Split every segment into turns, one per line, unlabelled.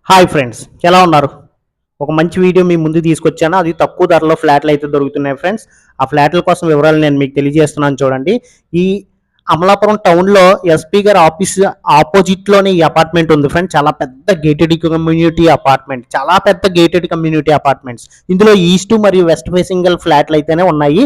Hi friends, ఎలా ఉన్నారు? ఒక మంచి వీడియో మీ ముందుకు తీసుకొచ్చాను. అది తక్కువ ధరలో ఫ్లాట్లు అయితే దొరుకుతున్నాయి ఫ్రెండ్స్. ఆ ఫ్లాట్ల కోసం వివరాలు నేను మీకు తెలియజేస్తున్నాను చూడండి. ఈ అమలాపురం టౌన్‌లో ఎస్పీ గారి ఆఫీస్ ఆపోజిట్‌లోనే ఈ అపార్ట్మెంట్ ఉంది ఫ్రెండ్స్. చాలా పెద్ద గేటెడ్ కమ్యూనిటీ అపార్ట్మెంట్. చాలా పెద్ద గేటెడ్ కమ్యూనిటీ అపార్ట్మెంట్స్. ఇందులో ఈస్ట్ మరియు వెస్ట్ ఫేసింగ్ గల ఫ్లాట్లు అయితేనే ఉన్నాయి.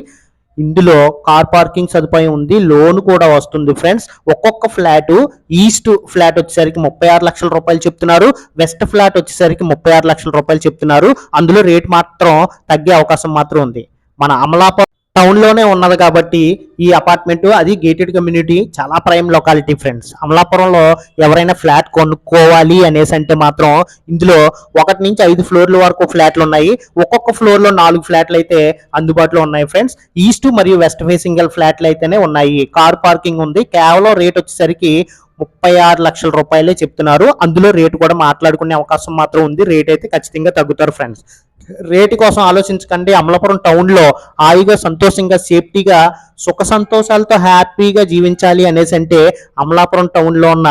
ఇందులో కార్ పార్కింగ్ సదుపాయం ఉంది. లోన్ కూడా వస్తుంది ఫ్రెండ్స్. ఒక్కొక్క ఫ్లాట్ ఈస్ట్ ఫ్లాట్ వచ్చేసరికి 36 లక్షల రూపాయలు చెప్తున్నారు. వెస్ట్ ఫ్లాట్ వచ్చేసరికి 36 లక్షల రూపాయలు చెప్తున్నారు. అందులో రేట్ మాత్రం తగ్గే అవకాశం మాత్రం ఉంది. మన అమలాపురం టౌన్ లోనే ఉన్నది కాబట్టి ఈ అపార్ట్మెంట్ అది గేటెడ్ కమ్యూనిటీ, చాలా ప్రైమ్ లొకాలిటీ ఫ్రెండ్స్. అమలాపురంలో ఎవరైనా ఫ్లాట్ కొనుక్కోవాలి అనేసి అంటే మాత్రం ఇందులో 1 నుంచి 5 ఫ్లోర్ల వరకు ఫ్లాట్లు ఉన్నాయి. ఒక్కొక్క ఫ్లోర్ లో 4 ఫ్లాట్లు అయితే అందుబాటులో ఉన్నాయి ఫ్రెండ్స్. ఈస్ట్ మరియు వెస్ట్ ఫేసింగ్ ఫ్లాట్లు అయితేనే ఉన్నాయి. కార్ పార్కింగ్ ఉంది. కేవలం రేట్ వచ్చేసరికి 36 లక్షల రూపాయలే చెప్తున్నారు. అందులో రేటు కూడా మాట్లాడుకునే అవకాశం మాత్రం ఉంది. రేట్ అయితే ఖచ్చితంగా తగ్గుతారు ఫ్రెండ్స్. రేటు కోసం ఆలోచించకండి. అమలాపురం టౌన్ లో హాయిగా సంతోషంగా సేఫ్టీగా సుఖ సంతోషాలతో హ్యాపీగా జీవించాలి అనేసి అంటే అమలాపురం టౌన్ లో ఉన్న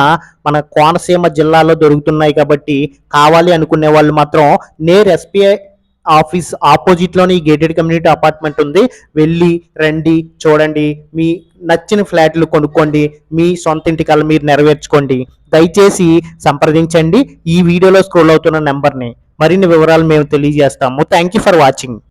మన కోనసీమ జిల్లాలో దొరుకుతున్నాయి. కాబట్టి కావాలి అనుకునే వాళ్ళు మాత్రం నేర్ ఎస్పీఐ ఆఫీస్ ఆపోజిట్ లోని ఈ గేటెడ్ కమ్యూనిటీ అపార్ట్మెంట్ ఉంది. వెళ్ళి రండి, చూడండి, మీ నచ్చిన ఫ్లాట్లు కొనుక్కోండి, మీ సొంత ఇంటి కల మీరు నెరవేర్చుకోండి. దయచేసి సంప్రదించండి ఈ వీడియోలో స్క్రోల్ అవుతున్న నెంబర్ని. మరిన్ని వివరాలు మేము తెలియజేస్తాము. Thank you for watching.